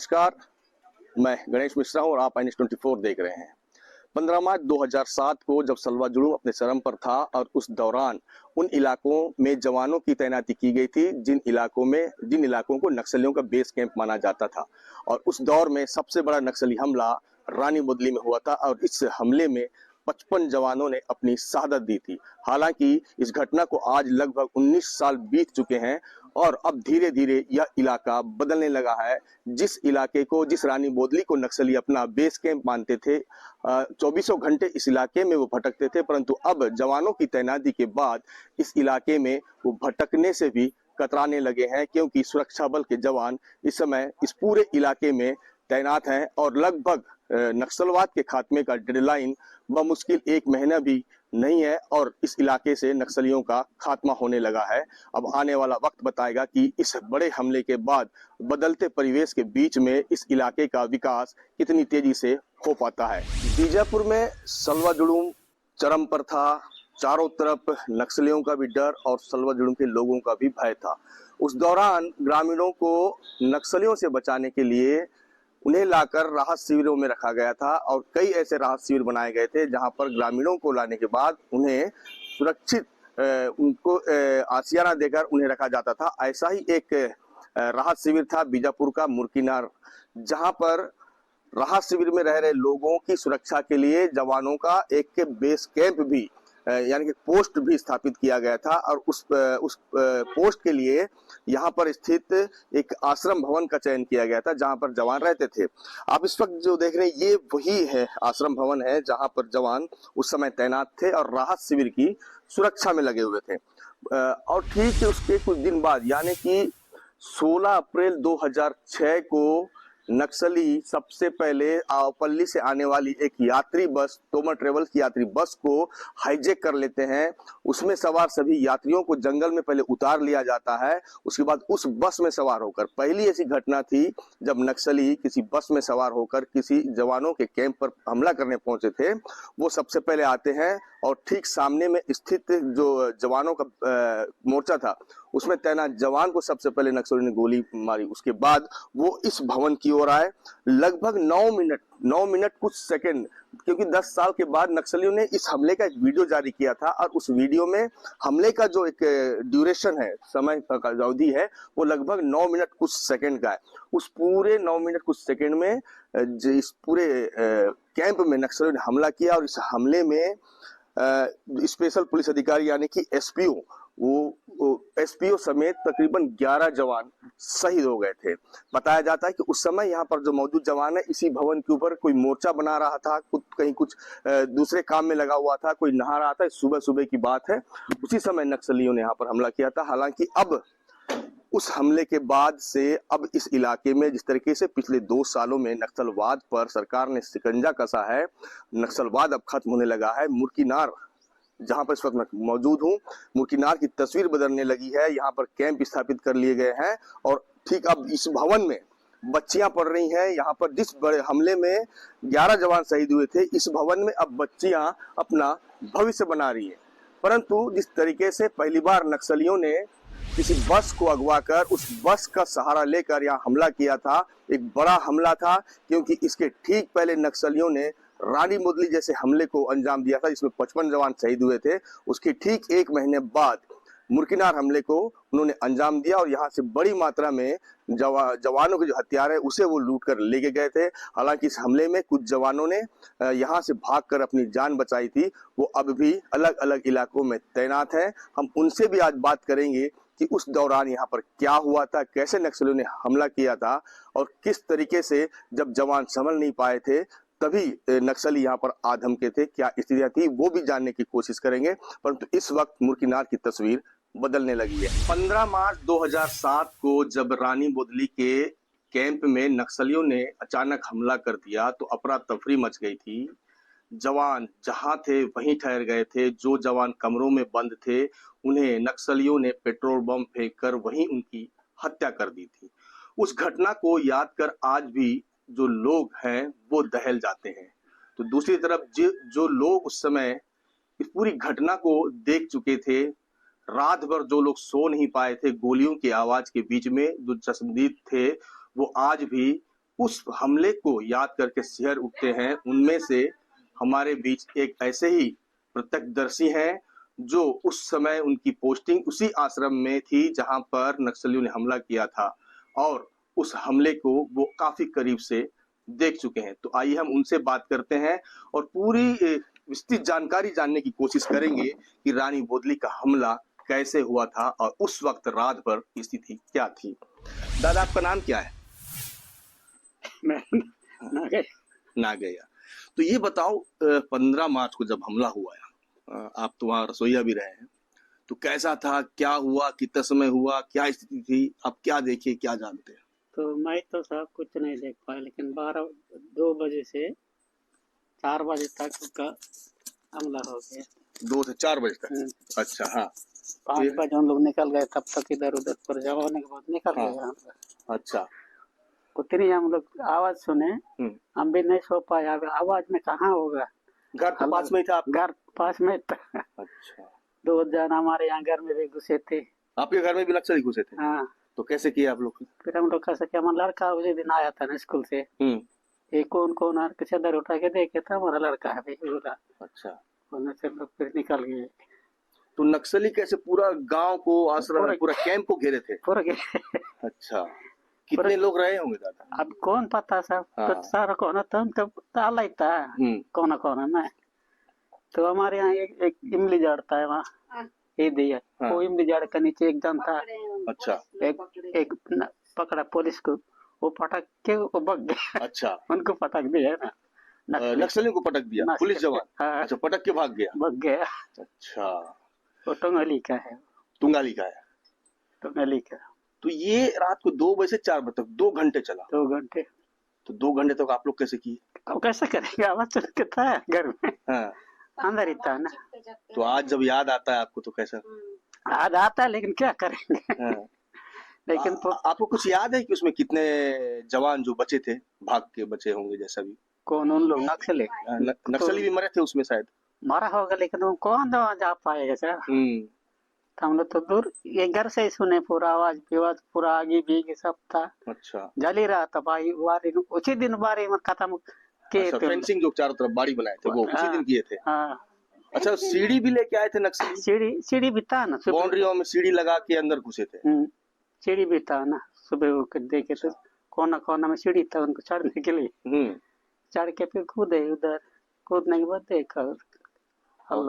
नमस्कार, मैं गणेश मिश्रा हूं और आप NH24 देख रहे हैं। 15 मार्च 2007 को जब सलवा जुड़ूम अपने चरम पर था और उस दौरान उन इलाकों में जवानों की तैनाती की गई थी जिन इलाकों को नक्सलियों का बेस कैंप माना जाता था। और उस दौर में सबसे बड़ा नक्सली हमला रानी बुदली में हुआ था और इस हमले में 55 जवानों ने अपनी शहादत दी थी। हालांकि इस घटना को आज लगभग 19 साल बीत चुके हैं और अब धीरे धीरे यह इलाका बदलने लगा है। जिस रानी बोदली को नक्सली अपना बेस कैंप मानते थे, 24 घंटे इस इलाके में वो भटकते थे, परंतु अब जवानों की तैनाती के बाद इस इलाके में वो भटकने से भी कतराने लगे हैं, क्योंकि सुरक्षा बल के जवान इस समय इस पूरे इलाके में तैनात हैं और लगभग नक्सलवाद के खात्मे का डेडलाइन बमुश्किल 1 महीना भी नहीं है और इस इलाके से नक्सलियों का खात्मा होने लगा है। अब आने वाला वक्त बताएगा कि इस बड़े हमले के बाद बदलते परिवेश के बीच में इस इलाके का विकास कितनी तेजी से हो पाता है। बीजापुर में सलवा जुड़ूम चरम पर था, चारों तरफ नक्सलियों का भी डर और सलवा जुड़ूम के लोगों का भी भय था। उस दौरान ग्रामीणों को नक्सलियों से बचाने के लिए उन्हें लाकर राहत शिविरों में रखा गया था और कई ऐसे राहत शिविर बनाए गए थे जहां पर ग्रामीणों को लाने के बाद उन्हें सुरक्षित उनको आशियाना देकर उन्हें रखा जाता था। ऐसा ही एक राहत शिविर था बीजापुर का मुर्कीनार, जहां पर राहत शिविर में रह रहे लोगों की सुरक्षा के लिए जवानों का एक बेस कैंप भी यानी कि पोस्ट भी स्थापित किया गया था और उस पोस्ट के लिए यहाँ पर स्थित एक आश्रम भवन का चयन किया गया था जहाँ पर जवान रहते थे। आप इस वक्त जो देख रहे हैं ये वही है आश्रम भवन है जहाँ पर जवान उस समय तैनात थे और राहत शिविर की सुरक्षा में लगे हुए थे। और ठीक उसके कुछ दिन बाद यानी कि 16 अप्रैल 2006 को नक्सली सबसे पहले आवपल्ली से आने वाली एक यात्री बस, तोमर ट्रेवल्स की यात्री बस को हाईजैक कर लेते हैं। उसमें सवार सभी यात्रियों को जंगल में पहले उतार लिया जाता है, उसके बाद उस बस में सवार होकर, पहली ऐसी घटना थी जब नक्सली किसी बस में सवार होकर किसी जवानों के कैंप पर हमला करने पहुंचे थे। वो सबसे पहले आते हैं और ठीक सामने में स्थित जो जवानों का मोर्चा था उसमें तैनात जवान को सबसे पहले नक्सली ने गोली मारी। उसके बाद वो इस भवन की ओर आए। लगभग 9 मिनट कुछ सेकंड, क्योंकि 10 साल के बाद नक्सलियों ने इस हमले का एक वीडियो जारी किया था और उस वीडियो में हमले का जो एक ड्यूरेशन है, समय का अवधि है, वो लगभग 9 मिनट कुछ सेकंड का है। उस पूरे 9 मिनट कुछ सेकंड में इस पूरे कैंप में नक्सलियों ने हमला किया और इस हमले में स्पेशल पुलिस अधिकारी यानी कि एसपीओ, वो एसपीओ समेत तकरीबन 11 जवान शहीद हो गए थे। बताया जाता है कि उस समय यहाँ पर जो मौजूद जवान है इसी भवन के ऊपर कोई मोर्चा बना रहा था, कुछ दूसरे काम में लगा हुआ था, कोई नहा रहा था। सुबह सुबह की बात है, उसी समय नक्सलियों ने यहाँ पर हमला किया था। हालांकि अब उस हमले के बाद से अब इस इलाके में जिस तरीके से पिछले 2 सालों में नक्सलवाद पर सरकार ने शिकंजा कसा है, नक्सलवाद अब खत्म होने लगा है। मुर्कीनार, जहां पर इस वक्त मैं मौजूद हूं, मुर्कीनार की तस्वीर बदलने लगी है। यहाँ पर कैंप स्थापित कर लिए गए हैं और ठीक अब इस भवन में बच्चियां पढ़ रही हैं। यहाँ पर जिस बड़े हमले में 11 जवान शहीद हुए थे, इस भवन में अब बच्चियां अपना भविष्य बना रही है। परंतु जिस तरीके से पहली बार नक्सलियों ने किसी बस को अगवा कर उस बस का सहारा लेकर यहाँ हमला किया था, एक बड़ा हमला था, क्योंकि इसके ठीक पहले नक्सलियों ने रानी मुदली जैसे हमले को अंजाम दिया था जिसमें 55 जवान शहीद हुए थे। उसके ठीक 1 महीने बाद मुर्कीनार हमले को उन्होंने अंजाम दिया और यहाँ से बड़ी मात्रा में जवानों के जो हथियार है उसे वो लूट कर लेके गए थे। हालांकि इस हमले में कुछ जवानों ने यहाँ से भागकर अपनी जान बचाई थी, वो अब भी अलग अलग इलाकों में तैनात हैं। हम उनसे भी आज बात करेंगे कि उस दौरान यहाँ पर क्या हुआ था, कैसे नक्सलियों ने हमला किया था और किस तरीके से जब जवान संभल नहीं पाए थे तभी नक्सली यहाँ पर आ धमके थे, क्या स्थितियां थी, वो भी जानने की कोशिश करेंगे। परंतु इस वक्त मुर्कीनार की तस्वीर बदलने लगी है। 15 मार्च 2007 को जब रानी बोदली के कैंप में नक्सलियों ने अचानक हमला कर दिया तो अफरा तफरी मच गई थी। जवान जहां थे वहीं ठहर गए थे। जो जवान कमरों में बंद थे उन्हें नक्सलियों ने पेट्रोल बम फेंक कर वहीं उनकी हत्या कर दी थी। उस घटना को याद कर आज भी जो लोग हैं वो दहल जाते हैं। तो दूसरी तरफ जो लोग उस समय इस पूरी घटना को देख चुके थे, रात भर जो लोग सो नहीं पाए थे गोलियों की आवाज के बीच में, जो चश्मदीद थे, वो आज भी उस हमले को याद करके सिहर उठते हैं। उनमें से हमारे बीच एक ऐसे ही प्रत्यक्षदर्शी हैं जो उस समय उनकी पोस्टिंग उसी आश्रम में थी जहां पर नक्सलियों ने हमला किया था और उस हमले को वो काफी करीब से देख चुके हैं। तो आइए हम उनसे बात करते हैं और पूरी विस्तृत जानकारी जानने की कोशिश करेंगे कि रानी भोदली का हमला कैसे हुआ था और उस वक्त रात भर की स्थिति क्या थी। दादा, आपका नाम क्या है? नागैया। तो ये बताओ, 15 मार्च को जब हमला हुआ है, आप तो वहाँ रसोईया भी रहे हैं, तो कैसा था, क्या हुआ, कितने समय हुआ, क्या स्थिति थी, आप क्या देखे, क्या जानते हैं? तो मैं तो साहब कुछ नहीं देख पाया, लेकिन 2 बजे से 4 बजे तक उसका हमला हो गया। 2 से 4 बजे तक? अच्छा, हाँ। 5 बजे हम लोग निकल गए, तब तक इधर उधर पर जब होने के बाद निकल गए हम लोग। अच्छा। उतनी हम लोग आवाज सुने, हम भी नहीं सो पाए। आवाज में कहाँ होगा, घर तो पास में ही था? घर पास में था। अच्छा। 2 जन हमारे यहाँ घर में भी घुसे थे। आपके घर में भी नक्सली घुसे थे? हाँ। तो कैसे किया आप लोग? फिर हम लोग कैसे किया, हमारा लड़का उसी दिन आया था ना स्कूल से, एक कौन चदर उठा के देखे था, हमारा लड़का है भी बोला। अच्छा। से लोग फिर निकल गए। तो नक्सली कैसे पूरा गांव को, आश्रम, पूरा कैंप को घेरे थे? पूरा अच्छा। कितने लोग रहे होंगे दादा? अब कौन पता सब। तो सारा कौन तो ताला था, कौन ना। तो हमारे यहाँ एक इमली जड़ता है वहाँ, ये दिया। वो इमली जड़ के नीचे एक जन था। अच्छा। एक पकड़ा पुलिस को, वो पटक के वो भाग गया। अच्छा। उनको पटक दिया ना, नक्सलियों को पटक दिया पुलिस जवान? अच्छा, पटक के भाग गया। अच्छा। वो टंगाली का है। टंगाली का है? टंगाली का। तो ये रात को 2 बजे से 4 बजे तक 2 घंटे चला? 2 घंटे। तो 2 घंटे तक आप लोग कैसे किए? अब कैसे करेंगे, आवाज चल के था घर में। अंदर ही था ना। तो आज जब याद आता है आपको तो कैसा? याद आता है, लेकिन क्या करेंगे। लेकिन आपको कुछ याद है कि उसमें कितने जवान जो बचे थे, भाग के बचे होंगे जैसा भी? कौन, उन लोग नक्सली? नक्सली भी मरे थे उसमें शायद? मरा होगा, लेकिन वो कौन जा पाएगा सर। हम लोग तो दूर, ये घर से ही सुने पूरा आवाज विवाज, पूरा आगे भी सब था। अच्छा। जल ही रहा था भाई, वारी उसी दिन बारी में खत्म किए थे। फेंसिंग जो चारों तरफ बाड़ी बनाए थे वो उसी दिन किए थे? अच्छा, सीढ़ी भी लेके आए थे नक्सली? सीढ़ी भी था ना, बाउंड्रियों में सीढ़ी लगा के अंदर घुसे थे? सीढ़ी भी था ना, सुबह होकर देखे तो कोना कोना में सीढ़ी था उनको चढ़ने के लिए। चढ़ के फिर कूदे, उधर कूदने के बाद देखा।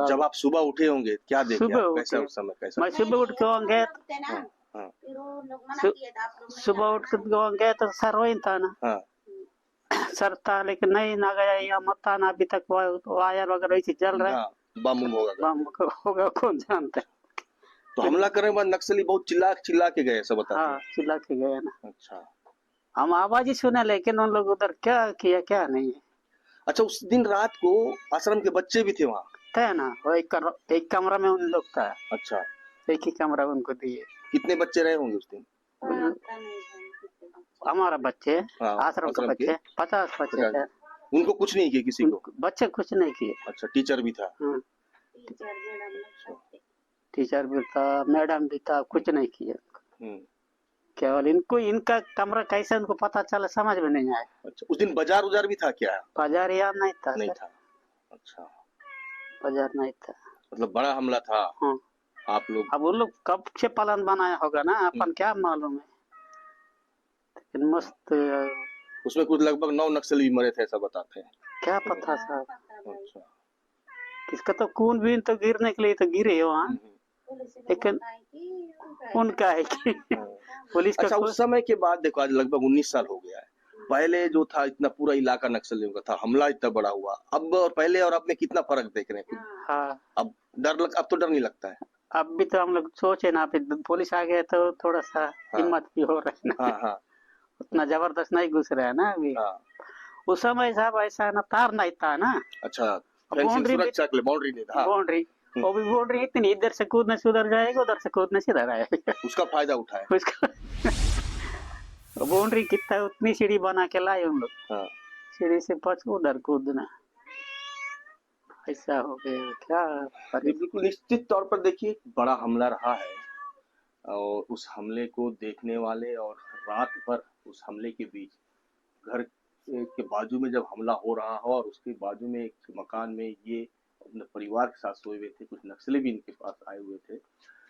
जब आप सुबह उठे होंगे क्या देखे? कैसा उस समय कैसा? मैं सुबह उठ के गए, सुबह उठ के गए तो सर वही था ना। सर था, लेकिन नहीं ना गया या मत था ना, अभी तक वायर वगैरह ऐसे चल रहा है। बम होगा कौन जानता है। तो हमला करने के बाद नक्सली बहुत चिल्ला के गए, सब बताते हैं? चिल्ला के गए ना। अच्छा। हम आवाज ही सुने, लेकिन उन लोग उधर क्या किया क्या नहीं। अच्छा, उस दिन रात को आश्रम के बच्चे भी थे वहाँ? थे ना, वो एक कमरा में उन लोग था। अच्छा। एक ही कमरा उनको दिए। कितने बच्चे रहे होंगे उस दिन? हमारा बच्चे, आश्रम के बच्चे 50 बच्चे थे। उनको कुछ नहीं किए किसी को? बच्चे कुछ नहीं किए। अच्छा, टीचर भी था? टीचर भी था, मैडम भी था, कुछ नहीं किया। केवल इनका कमरा कैसे उनको पता चला समझ में नहीं आया। अच्छा, उस दिन बाजार उजार भी था क्या? बाजार यार नहीं था। नहीं था। अच्छा, बाजार नहीं था। मतलब बड़ा हमला था। आप लोग, अब वो लोग कब से प्लान बनाया होगा ना, अपन क्या मालूम है। लेकिन मस्त, उसमें कुछ लगभग 9 नक्सली मरे थे ऐसा बताते हैं। क्या पता साहब। अच्छा। किसका तो खून भी तो गिरने के लिए तो गिरे वहाँ, लेकिन उनका है कि पुलिस का। अच्छा, उस समय के बाद देखो आज लगभग 19 साल हो गया है। पहले जो था इतना पूरा इलाका नक्सलियों का था, हमला इतना बड़ा हुआ, अब और पहले और अब में कितना फर्क देख रहे हैं? अब तो डर नहीं लगता है? अब भी तो हम लोग सोचे ना, पुलिस आ गए तो थोड़ा सा हिम्मत भी हो रहा है ना। उतना जबरदस्त नहीं घुस रहा है ना अभी। उस समय साहब ऐसा ना, तार नहीं था ना। अच्छा, बाउंड्री नहीं था। बाउंड्री, वो भी बाउंड्री इतनी, इधर से कूदने से उधर जाएगा, उधर से कूदने से इधर आएगा। उसका फायदा उठाए उसका बाउंड्री कितना, उतनी सीढ़ी बना के लाए हम लोग। सीढ़ी से पच उधर कूदना, ऐसा हो गया क्या। बिल्कुल निश्चित तौर पर देखिए, बड़ा हमला रहा है और उस हमले को देखने वाले और रात भर उस हमले के बीच घर के बाजू में जब हमला हो रहा हो और उसके बाजू में एक मकान में ये अपने परिवार के साथ सोए हुए थे, कुछ नक्सली भी इनके पास आए हुए थे,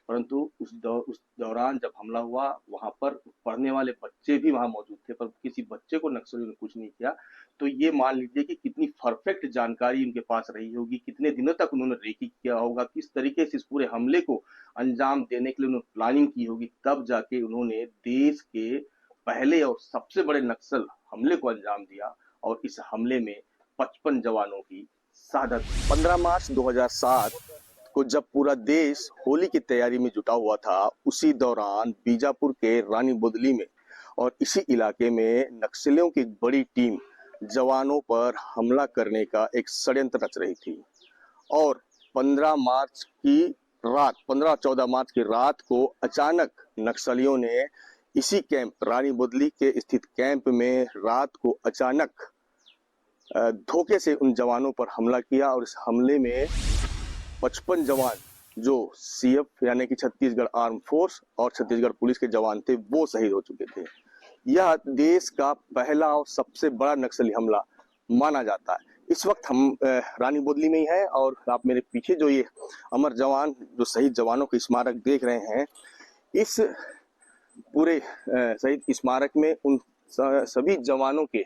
परंतु उस दौरान जब हमला हुआ वहां पर पढ़ने वाले बच्चे भी वहां मौजूद थे, पर किसी बच्चे को नक्सलियों ने कुछ नहीं किया। तो ये मान लीजिए कि कितनी परफेक्ट जानकारी उनके पास रही होगी, कितने दिनों तक उन्होंने रेकी किया होगा, किस तरीके से इस पूरे हमले को अंजाम देने के लिए उन्होंने प्लानिंग की होगी, तब जाके उन्होंने देश के पहले और सबसे बड़े नक्सल हमले को अंजाम दिया और इस हमले में 55 जवानों की शहादत। 15 मार्च 2007 को जब पूरा देश होली की तैयारी में जुटा हुआ था, उसी दौरान बीजापुर के रानी बुदली में और इसी इलाके में नक्सलियों की एक बड़ी टीम जवानों पर हमला करने का एक षड्यंत्र रच रही थी। और 15 मार्च की रात, 15-14 मार्च की रात को अचानक नक्सलियों ने इसी कैंप, रानी बुदली के स्थित कैंप में रात को अचानक धोखे से उन जवानों पर हमला किया और इस हमले में 55 जवान जो सीएफ यानी कि छत्तीसगढ़ आर्म फोर्स और छत्तीसगढ़ पुलिस के जवान थे, वो शहीद हो चुके थे। यह देश का पहला और सबसे बड़ा नक्सली हमला माना जाता है। इस वक्त हम रानी बुदली में ही हैं और आप मेरे पीछे जो ये अमर जवान, जो शहीद जवानों के स्मारक देख रहे हैं, इस पूरे शहीद स्मारक में उन सभी जवानों के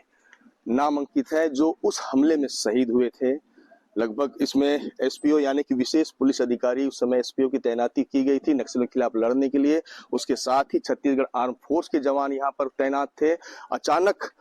नाम अंकित है जो उस हमले में शहीद हुए थे। लगभग इसमें एसपीओ यानी कि विशेष पुलिस अधिकारी, उस समय एसपीओ की तैनाती की गई थी नक्सलियों के खिलाफ लड़ने के लिए। उसके साथ ही छत्तीसगढ़ आर्म फोर्स के जवान यहाँ पर तैनात थे। अचानक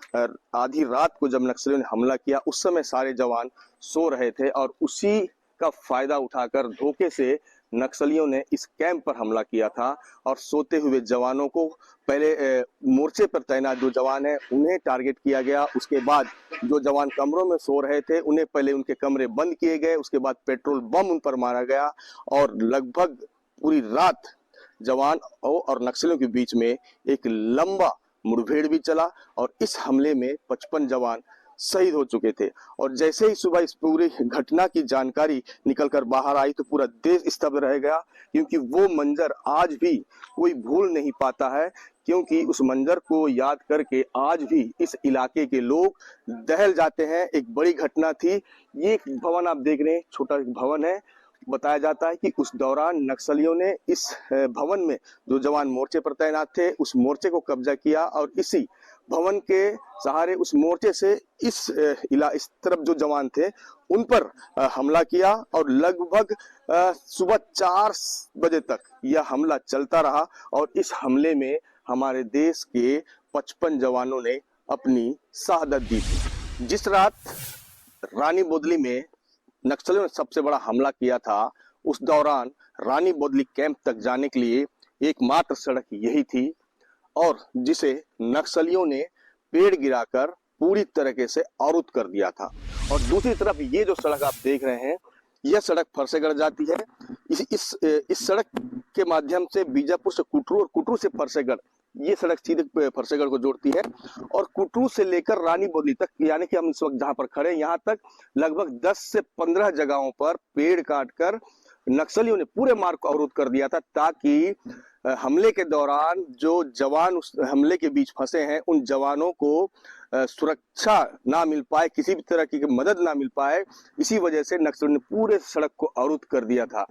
आधी रात को जब नक्सलियों ने हमला किया, उस समय सारे जवान सो रहे थे और उसी का फायदा उठाकर धोखे से नक्सलियों ने इस कैंप पर हमला किया था और सोते हुए जवानों को पहले मोर्चे पर तैनात जो जवान हैं उन्हें टारगेट किया गया। उसके बाद जो जवान कमरों में सो रहे थे उन्हें पहले उनके कमरे बंद किए गए, उसके बाद पेट्रोल बम उन पर मारा गया और लगभग पूरी रात जवान और नक्सलियों के बीच में एक लंबा मुठभेड़ भी चला और इस हमले में 55 जवान शहीद हो चुके थे। और जैसे ही सुबह इस पूरी घटना की जानकारी निकलकर बाहर आई तो पूरा देश स्तब्ध रह गया, क्योंकि वो मंजर आज भी कोई भूल नहीं पाता है, क्योंकि उस मंजर को याद करके आज भी इस इलाके के लोग दहल जाते हैं। एक बड़ी घटना थी। ये एक भवन आप देख रहे हैं, छोटा एक भवन है। बताया जाता है कि उस दौरान नक्सलियों ने इस भवन में जो जवान मोर्चे पर तैनात थे उस मोर्चे को कब्जा किया और इसी भवन के सहारे उस मोर्चे से इस तरफ जो जवान थे उन पर हमला किया और लगभग सुबह 4 बजे तक यह हमला चलता रहा और इस हमले में हमारे देश के 55 जवानों ने अपनी शहादत दी थी। जिस रात रानी बुदली में नक्सलियों ने सबसे बड़ा हमला किया था, उस दौरान रानी बुदली कैंप तक जाने के लिए एकमात्र सड़क यही थी और जिसे नक्सलियों ने पेड़ गिराकर पूरी तरीके से अवरुद्ध कर दिया था। और दूसरी तरफ ये जो सड़क आप देख रहे हैं, यह सड़क फरसेगढ़ जाती है। इस सड़क के माध्यम से बीजापुर से कुटरू और कुटरू से फरसेगढ़, ये सड़क सीधे फरसेगढ़ को जोड़ती है और कुटरू से लेकर रानी बुदली तक, यानी कि हम इस वक्त जहां पर खड़े हैं यहाँ तक लगभग 10 से 15 जगहों पर पेड़ काटकर नक्सलियों ने पूरे मार्ग को अवरुद्ध कर दिया था, ताकि हमले के दौरान जो जवान उस हमले के बीच फंसे हैं उन जवानों को सुरक्षा ना मिल पाए, किसी भी तरह की मदद ना मिल पाए। इसी वजह से नक्सलियों ने पूरे सड़क को अवरुद्ध कर दिया था।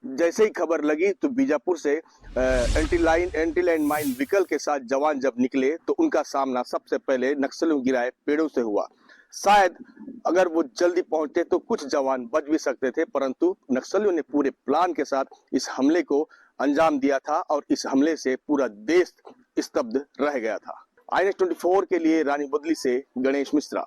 जैसे ही खबर लगी तो बीजापुर से एंटी लैंड माइन व्हीकल के साथ जवान जब निकले तो उनका सामना सबसे पहले नक्सलियों गिराए पेड़ों से हुआ। शायद अगर वो जल्दी पहुंचते तो कुछ जवान बच भी सकते थे, परंतु नक्सलियों ने पूरे प्लान के साथ इस हमले को अंजाम दिया था और इस हमले से पूरा देश स्तब्ध रह गया था। INS 24 के लिए रानी बुदली से गणेश मिश्रा।